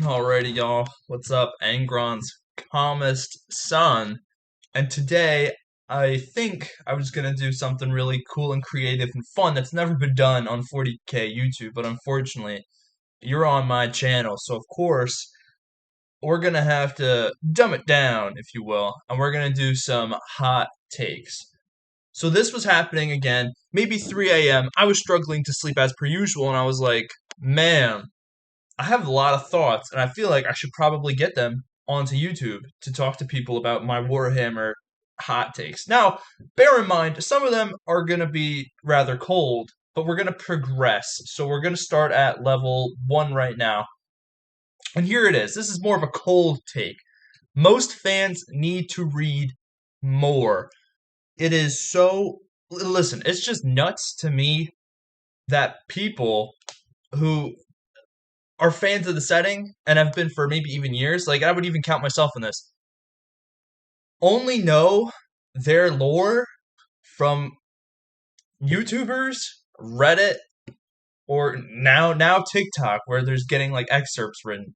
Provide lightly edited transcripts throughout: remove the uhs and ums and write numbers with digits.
Alrighty, y'all. What's up? Angron's calmest son. And today, I think I was gonna do something really cool and creative and fun that's never been done on 40K YouTube, but unfortunately, you're on my channel, so of course, we're gonna have to dumb it down, if you will, and we're gonna do some hot takes. So this was happening again, maybe 3 a.m. I was struggling to sleep as per usual, and I was like, man, I have a lot of thoughts, and I feel like I should probably get them onto YouTube to talk to people about my Warhammer hot takes. Now, bear in mind, some of them are going to be rather cold, but we're going to progress. So we're going to start at level 1 right now. And here it is. This is more of a cold take. Most fans need to read more. It is so. Listen, it's just nuts to me that people who are fans of the setting and have been for maybe even years, like I would even count myself in this, only know their lore from YouTubers, Reddit, or now TikTok, where there's getting like excerpts written.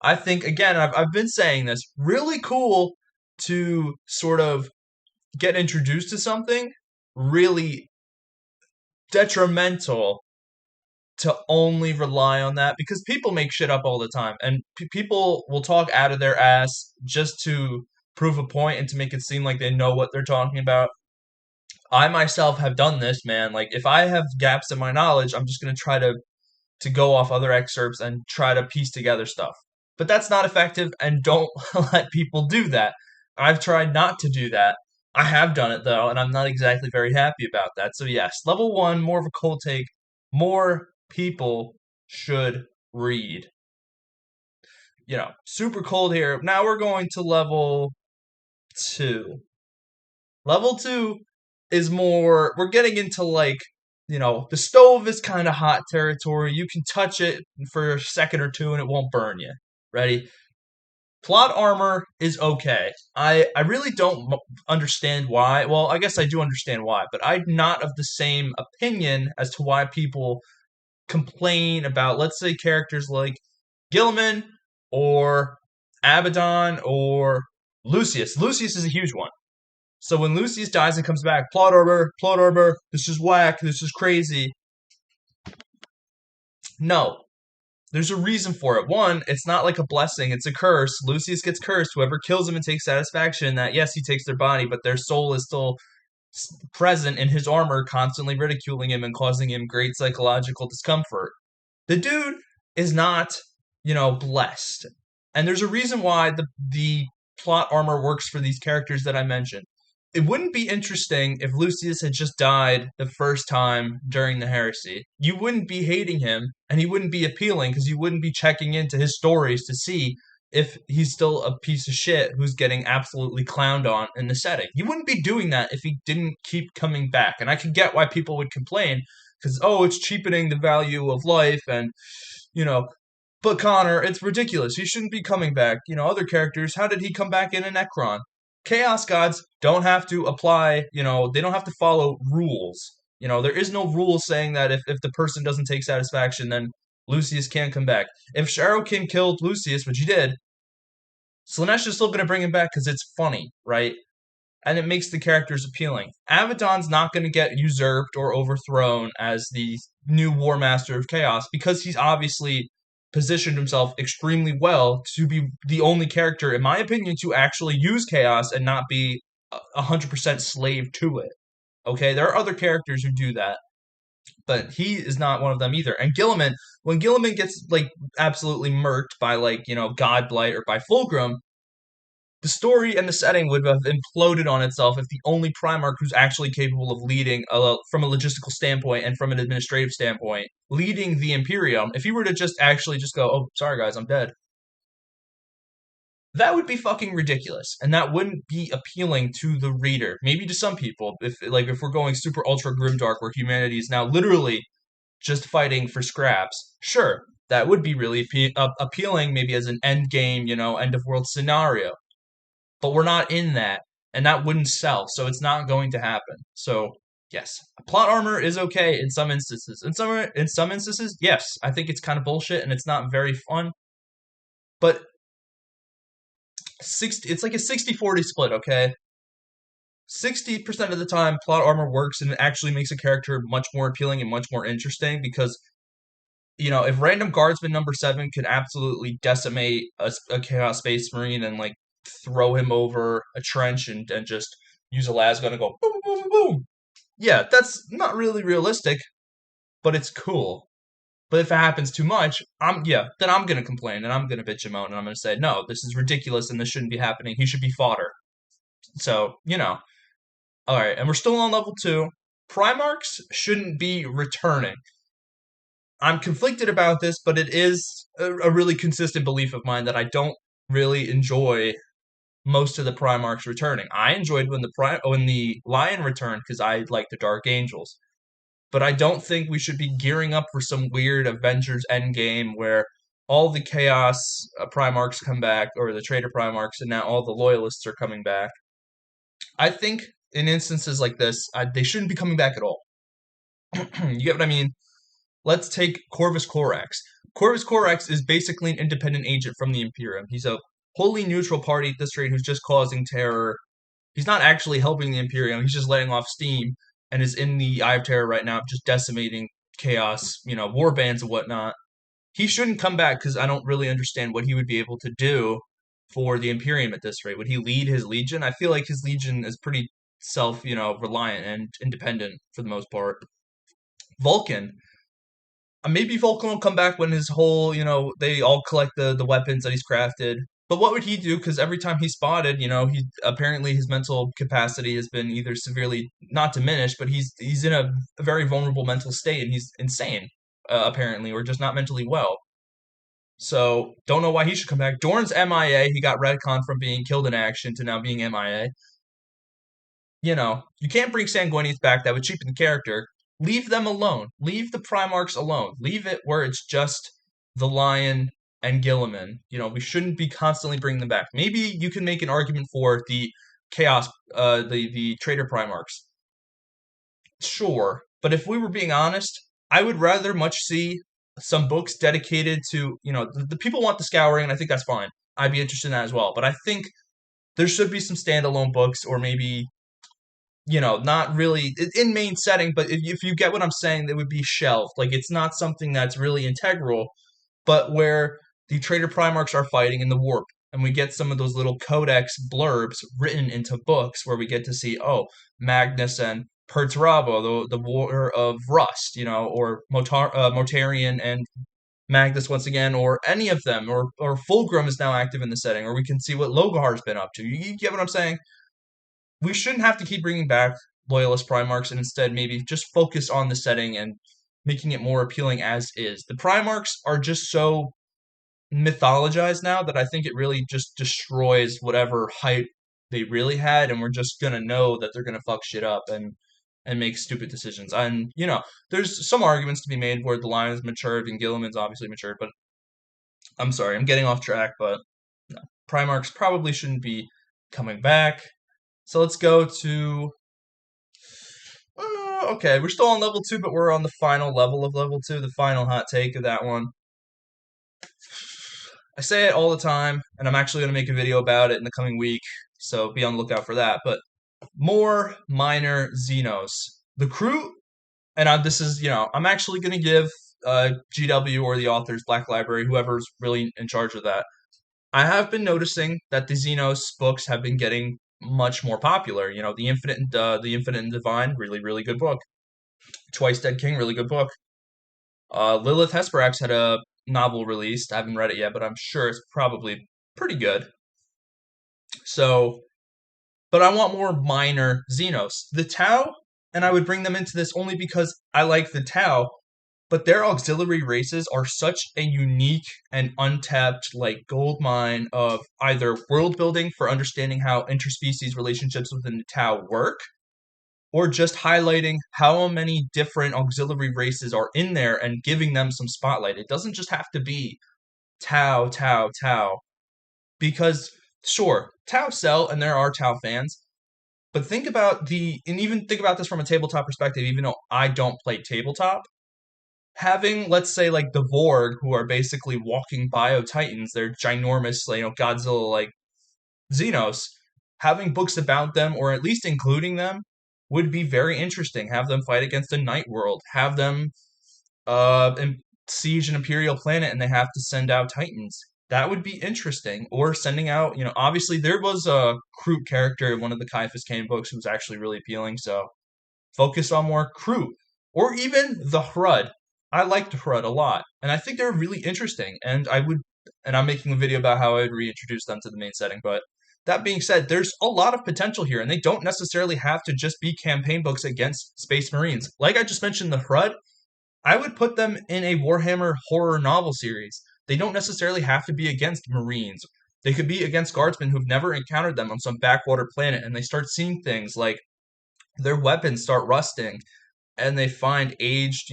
I think again, I've been saying this, really cool to sort of get introduced to something, really detrimental to only rely on that because people make shit up all the time and people will talk out of their ass just to prove a point and to make it seem like they know what they're talking about. I myself have done this, man. Like if I have gaps in my knowledge, I'm just going to try to go off other excerpts and try to piece together stuff. But that's not effective and don't let people do that. I've tried not to do that. I have done it though, and I'm not exactly very happy about that. So yes, level 1, more of a cold take. More people should read. Super cold here. Now we're going to level 2. Level 2 is more, we're getting into like, the stove is kind of hot territory. You can touch it for a second or two and it won't burn you. Ready? Plot armor is okay. I really don't understand why. Well, I guess I do understand why, but I'm not of the same opinion as to why people complain about, let's say, characters like Gilliman or Abaddon or Lucius. Lucius is a huge one. So when Lucius dies and comes back, plot armor, this is whack, this is crazy. No, there's a reason for it. One, it's not like a blessing, it's a curse. Lucius gets cursed. Whoever kills him and takes satisfaction that, yes, he takes their body, but their soul is still present in his armor, constantly ridiculing him and causing him great psychological discomfort. The dude is not, blessed. And there's a reason why the plot armor works for these characters that I mentioned. It wouldn't be interesting if Lucius had just died the first time during the heresy. You wouldn't be hating him, and he wouldn't be appealing because you wouldn't be checking into his stories to see if he's still a piece of shit who's getting absolutely clowned on in the setting. You wouldn't be doing that if he didn't keep coming back. And I can get why people would complain because, oh, it's cheapening the value of life and, you know, but Connor, it's ridiculous. He shouldn't be coming back. Other characters, how did he come back in a Necron? Chaos gods don't have to apply, they don't have to follow rules. There is no rule saying that if the person doesn't take satisfaction, then Lucius can't come back. If Shadowkin killed Lucius, which he did, Slanesh is still going to bring him back because it's funny, right? And it makes the characters appealing. Abaddon's not going to get usurped or overthrown as the new War Master of Chaos because he's obviously positioned himself extremely well to be the only character, in my opinion, to actually use Chaos and not be 100% slave to it. Okay, there are other characters who do that, but he is not one of them either. And Gilliman, when Gilliman gets like absolutely murked by Godblight or by Fulgrim, the story and the setting would have imploded on itself if the only Primarch who's actually capable of leading, from a logistical standpoint and from an administrative standpoint, leading the Imperium, if he were to just actually just go, oh, sorry guys, I'm dead, that would be fucking ridiculous, and that wouldn't be appealing to the reader. Maybe to some people, if we're going super ultra grimdark, where humanity is now literally just fighting for scraps. Sure, that would be really appealing, maybe as an end game, end of world scenario. But we're not in that, and that wouldn't sell, so it's not going to happen. So yes, plot armor is okay in some instances. In some instances, yes, I think it's kind of bullshit and it's not very fun. But 60, it's like a 60-40 split, okay? 60% of the time, plot armor works and it actually makes a character much more appealing and much more interesting because, if Random Guardsman number 7 could absolutely decimate a Chaos Space Marine and, like, throw him over a trench and just use a lasgun and go boom, boom, boom, boom. Yeah, that's not really realistic, but it's cool. But if it happens too much, then I'm gonna complain and I'm gonna bitch him out and I'm gonna say, no, this is ridiculous and this shouldn't be happening. He should be fodder. So, All right, and we're still on level 2. Primarchs shouldn't be returning. I'm conflicted about this, but it is a really consistent belief of mine that I don't really enjoy most of the Primarchs returning. I enjoyed when the Lion returned because I like the Dark Angels, but I don't think we should be gearing up for some weird Avengers Endgame where all the Chaos Primarchs come back, or the Traitor Primarchs, and now all the Loyalists are coming back. I think in instances like this, they shouldn't be coming back at all. You get what I mean? Let's take Corvus Corax. Corvus Corax is basically an independent agent from the Imperium. He's a wholly neutral party at this rate who's just causing terror. He's not actually helping the Imperium. He's just letting off steam and is in the Eye of Terror right now, just decimating chaos, war bands and whatnot. He shouldn't come back because I don't really understand what he would be able to do for the Imperium at this rate. Would he lead his legion? I feel like his legion is pretty reliant and independent for the most part. Vulcan. Maybe Vulcan will come back when his whole, they all collect the weapons that he's crafted. But what would he do? Because every time he's spotted, he apparently his mental capacity has been either severely not diminished, but he's in a very vulnerable mental state and he's insane, apparently, or just not mentally well. So don't know why he should come back. Dorn's MIA. He got retconned from being killed in action to now being MIA. You can't bring Sanguinius back. That would cheapen the character. Leave them alone. Leave the Primarchs alone. Leave it where it's just the Lion and Gilliman. We shouldn't be constantly bringing them back. Maybe you can make an argument for the Chaos, the Traitor Primarchs. Sure, but if we were being honest, I would rather much see some books dedicated to, the people want the Scouring, and I think that's fine. I'd be interested in that as well. But I think there should be some standalone books, or maybe not really in main setting, but if you get what I'm saying, they would be shelved. Like, it's not something that's really integral, but where the Traitor Primarchs are fighting in the Warp, and we get some of those little codex blurbs written into books where we get to see, Magnus and Perturabo, the War of Rust, or Mortarion and Magnus once again, or any of them, or Fulgrim is now active in the setting, or we can see what Logar's been up to. You get what I'm saying? We shouldn't have to keep bringing back Loyalist Primarchs and instead maybe just focus on the setting and making it more appealing as is. The Primarchs are just so mythologized now that I think it really just destroys whatever hype they really had, and we're just gonna know that they're gonna fuck shit up and make stupid decisions. And there's some arguments to be made where the Lion's matured and Gilliman's obviously matured, but I'm sorry, I'm getting off track, but no, Primarchs probably shouldn't be coming back. So let's go to. Okay, we're still on level 2, but we're on the final level of level 2, the final hot take of that one. I say it all the time, and I'm actually going to make a video about it in the coming week, so be on the lookout for that. But more minor Xenos. The crew, and this is, I'm actually going to give GW or the authors, Black Library, whoever's really in charge of that. I have been noticing that the Xenos books have been getting much more popular. The Infinite and Divine, really, really good book. Twice Dead King, really good book. Lilith Hesperax had a novel released. I haven't read it yet, but I'm sure it's probably pretty good. So, but I want more minor Xenos. The Tau, and I would bring them into this only because I like the Tau, but their auxiliary races are such a unique and untapped gold mine of either world building for understanding how interspecies relationships within the Tau work, or just highlighting how many different auxiliary races are in there and giving them some spotlight. It doesn't just have to be Tau, Tau, Tau. Because, sure, Tau sell and there are Tau fans, but think about and even think about this from a tabletop perspective, even though I don't play tabletop. having, let's say, like the Vorg, who are basically walking bio-titans, they're ginormous, Godzilla like Xenos, having books about them, or at least including them, would be very interesting. Have them fight against a Night World, have them siege an Imperial planet and they have to send out Titans. That would be interesting. Or sending out, obviously there was a Kroot character in one of the Caiaphas Cain books who was actually really appealing, so focus on more Kroot. Or even the Hrud. I liked the Hrud a lot, and I think they're really interesting, and I'm making a video about how I would reintroduce them to the main setting, but that being said, there's a lot of potential here, and they don't necessarily have to just be campaign books against Space Marines. Like I just mentioned, the Hrud, I would put them in a Warhammer horror novel series. They don't necessarily have to be against Marines. They could be against guardsmen who've never encountered them on some backwater planet, and they start seeing things like their weapons start rusting, and they find aged,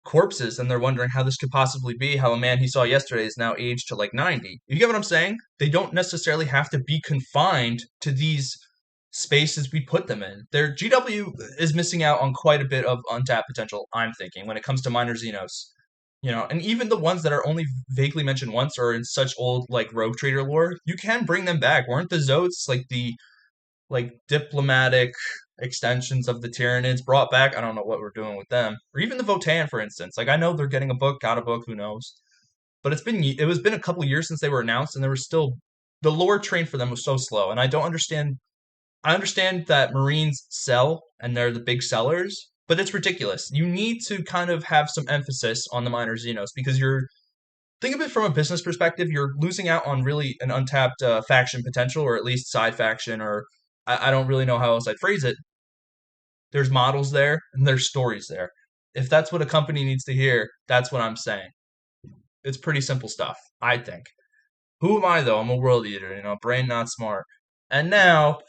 corpses, and they're wondering how this could possibly be, how a man he saw yesterday is now aged to like 90. You get what I'm saying? They don't necessarily have to be confined to these spaces we put them in. Their GW is missing out on quite a bit of untapped potential, I'm thinking, when it comes to minor Xenos. And even the ones that are only vaguely mentioned once or in such old like Rogue Trader lore, you can bring them back. Weren't the Zotes like the diplomatic extensions of the Tyranids brought back? I don't know what we're doing with them. Or even the Votan, for instance. Like I know they're getting a book, got a book, who knows? But it was been a couple years since they were announced, and there was still the lore train for them was so slow, and I don't understand. I understand that Marines sell and they're the big sellers, but it's ridiculous. You need to kind of have some emphasis on the minor Xenos because think of it from a business perspective, you're losing out on really an untapped faction potential, or at least side faction, or I don't really know how else I'd phrase it. There's models there and there's stories there. If that's what a company needs to hear, that's what I'm saying. It's pretty simple stuff, I think. Who am I though? I'm a world eater, brain not smart. And now,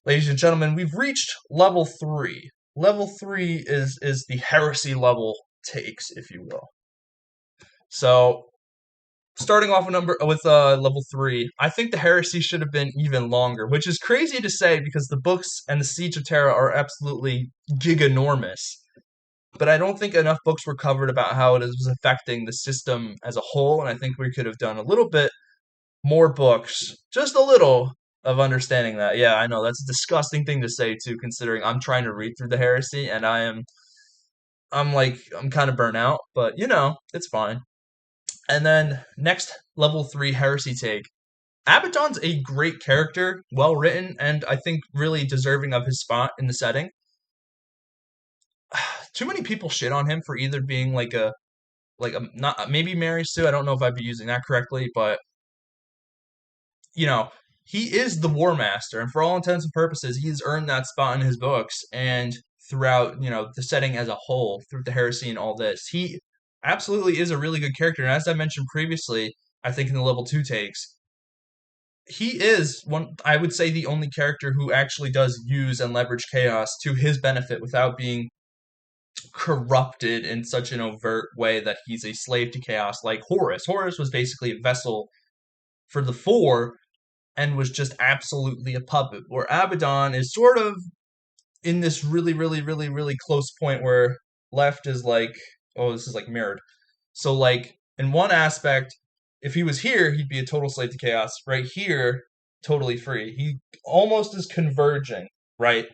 ladies and gentlemen, we've reached level 3. Level 3 is the heresy level takes, if you will. So, starting off with level 3, I think the heresy should have been even longer, which is crazy to say because the books and the Siege of Terra are absolutely giganormous. But I don't think enough books were covered about how it was affecting the system as a whole, and I think we could have done a little bit more books, just a little, of understanding that. Yeah, I know that's a disgusting thing to say too, considering I'm trying to read through the heresy and I'm kind of burnt out, but it's fine. And then next level 3 heresy take. Abaddon's a great character, well written, and I think really deserving of his spot in the setting. Too many people shit on him for either being like a not maybe Mary Sue. I don't know if I'd be using that correctly, but he is the War Master, and for all intents and purposes, he's earned that spot in his books and throughout, the setting as a whole, through the heresy and all this. He absolutely is a really good character, and as I mentioned previously, I think in the level 2 takes, he is I would say, the only character who actually does use and leverage chaos to his benefit without being corrupted in such an overt way that he's a slave to chaos, like Horus. Horus was basically a vessel for the Four and was just absolutely a puppet, where Abaddon is sort of in this really, really, really, really close point where left is like, oh, this is like mirrored. So like in one aspect, if he was here, he'd be a total slave to chaos. Right here, totally free. He almost is converging, right?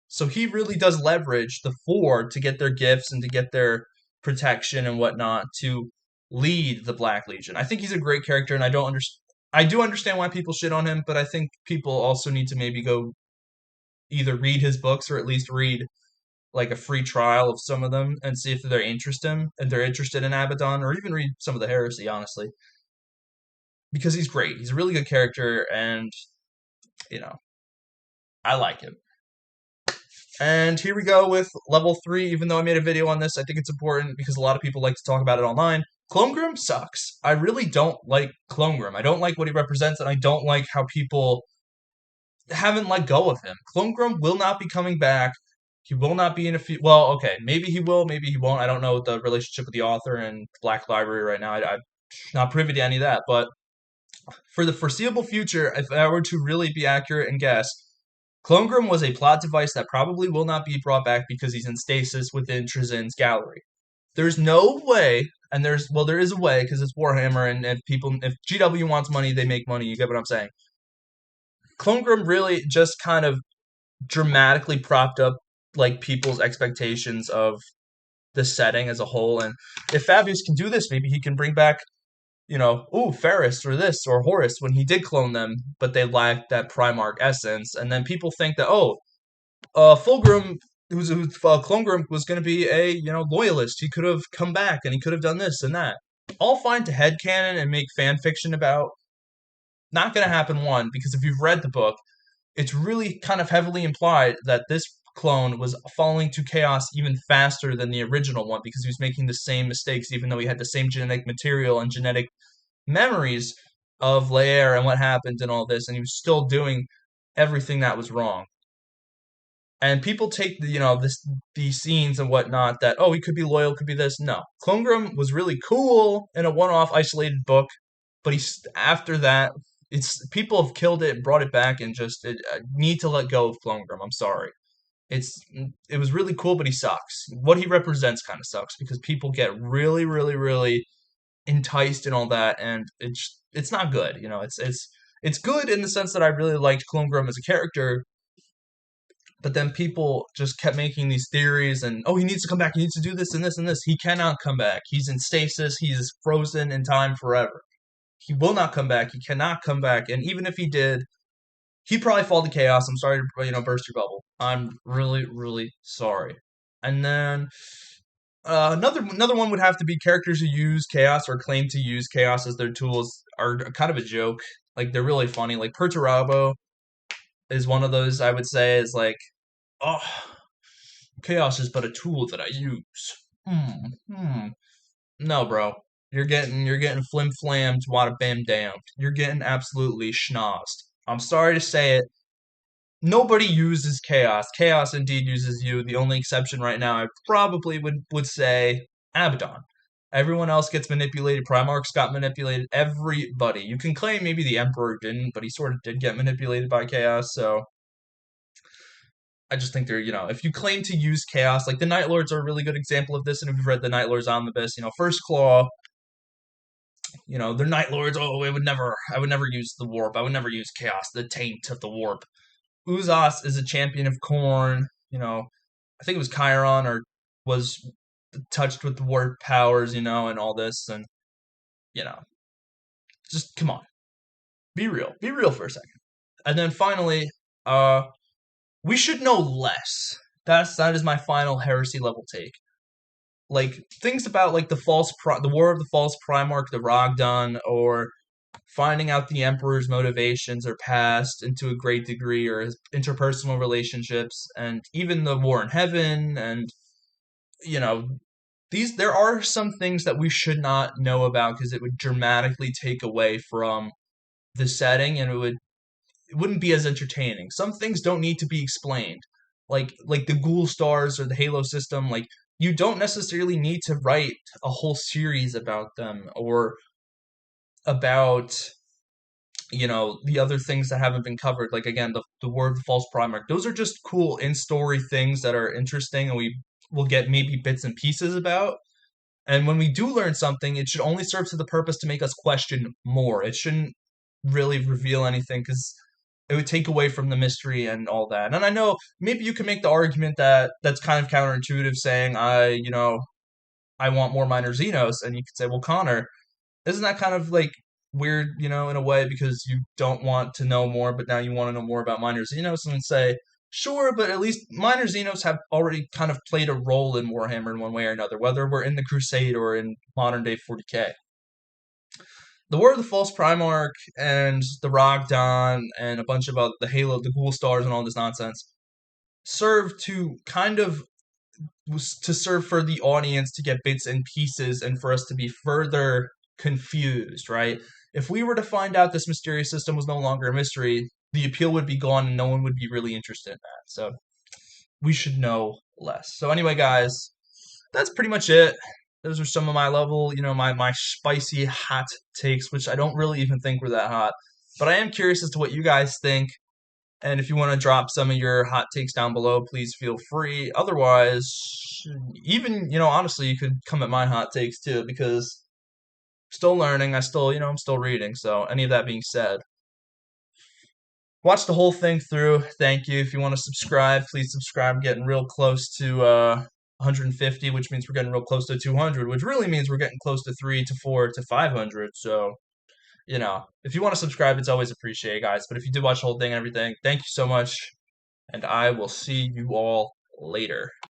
So he really does leverage the Four to get their gifts and to get their protection and whatnot to lead the Black Legion. I think he's a great character, and I do understand why people shit on him, but I think people also need to maybe go either read his books or at least read like a free trial of some of them and see if they're interested in Abaddon, or even read some of the heresy, honestly. Because he's great. He's a really good character, and I like him. And here we go with level 3. Even though I made a video on this, I think it's important because a lot of people like to talk about it online. Clonegrim sucks. I really don't like Clonegrim. I don't like what he represents, and I don't like how people haven't let go of him. Clonegrim will not be coming back. He will not be in a few. Well, okay, maybe he will, maybe he won't. I don't know the relationship with the author and Black Library right now. I'm not privy to any of that. But for the foreseeable future, if I were to really be accurate and guess, Clonegrim was a plot device that probably will not be brought back because he's in stasis within Trezin's gallery. There's no way, and there is a way because it's Warhammer, and if GW wants money, they make money. You get what I'm saying? Clone Grim really just kind of dramatically propped up like people's expectations of the setting as a whole. And if Fabius can do this, maybe he can bring back, ooh, Ferris or this or Horus when he did clone them, but they lacked that Primarch essence. And then people think that, oh, Fulgrim, Clone Grim was going to be a, loyalist. He could have come back and he could have done this and that. All fine to headcanon and make fan fiction about. Not going to happen, one, because if you've read the book, it's really kind of heavily implied that this clone was falling to chaos even faster than the original one because he was making the same mistakes, even though he had the same genetic material and genetic memories of Lair and what happened and all this, and he was still doing everything that was wrong. And people take these scenes and whatnot that, oh, he could be loyal, could be this. No, Clone Grim was really cool in a one-off isolated book, but after that, it's people have killed it, brought it back, and just need to let go of Clone Grim. I'm sorry. It was really cool, but he sucks. What he represents kind of sucks because people get really, really, really enticed and all that, and it's not good. It's good in the sense that I really liked Clone Grim as a character, but then people just kept making these theories and, oh, he needs to come back, he needs to do this and this and this. He cannot come back. He's in stasis, he's frozen in time forever. He will not come back, he cannot come back, and even if he did, he'd probably fall to chaos. I'm sorry to, burst your bubble. I'm really, really sorry. And then another one would have to be characters who use chaos or claim to use chaos as their tools are kind of a joke. Like, they're really funny. Like, Perturabo is one of those, I would say, is like, oh, chaos is but a tool that I use. No, bro. You're getting flim flammed, wada bam damned. You're getting absolutely schnozzed. I'm sorry to say it. Nobody uses chaos. Chaos indeed uses you. The only exception right now, I probably would say Abaddon. Everyone else gets manipulated. Primarchs got manipulated. Everybody. You can claim maybe the Emperor didn't, but he sort of did get manipulated by chaos. So I just think if you claim to use chaos, like the Night Lords are a really good example of this. And if you've read the Night Lords Omnibus, First Claw, they're Night Lords. Oh, I would never use the warp. I would never use chaos, the taint of the warp. Uzas is a champion of Khorne. I think it was Chiron or was touched with the warp powers, and all this. And, just come on. Be real. Be real for a second. And then finally, we should know less. That is my final heresy level take. Like, things about, like, the War of the False Primarch, the Ragdan, or finding out the Emperor's motivations or past and to a great degree, or his interpersonal relationships, and even the War in Heaven, and, there are some things that we should not know about because it would dramatically take away from the setting, and it wouldn't be as entertaining. Some things don't need to be explained. Like the Ghoul Stars or the Halo system, like, you don't necessarily need to write a whole series about them or about the other things that haven't been covered. Like, again, the War of the False Primarch. Those are just cool in-story things that are interesting and we will get maybe bits and pieces about. And when we do learn something, it should only serve to the purpose to make us question more. It shouldn't really reveal anything because it would take away from the mystery and all that. And I know maybe you can make the argument that that's kind of counterintuitive, saying I want more Minor Xenos, and you could say, well, Connor, isn't that kind of like weird, in a way, because you don't want to know more, but now you want to know more about Minor Xenos, and say, sure, but at least Minor Xenos have already kind of played a role in Warhammer in one way or another, whether we're in the Crusade or in modern day 40k. The War of the False Primarch and the Ragdan and a bunch of the Halo, the Ghoul Stars and all this nonsense serve to serve for the audience to get bits and pieces and for us to be further confused, right? If we were to find out this mysterious system was no longer a mystery, the appeal would be gone and no one would be really interested in that. So we should know less. So anyway, guys, that's pretty much it. Those are some of my level, my spicy hot takes, which I don't really even think were that hot. But I am curious as to what you guys think. And if you want to drop some of your hot takes down below, please feel free. Otherwise, even, honestly, you could come at my hot takes too, because still learning, I'm still reading. So, any of that being said, watch the whole thing through. Thank you. If you want to subscribe, please subscribe. Getting real close to 150, which means we're getting real close to 200, which really means we're getting close to 3 to 4 to 500. So, if you want to subscribe, it's always appreciated, guys. But if you did watch the whole thing and everything, thank you so much, and I will see you all later.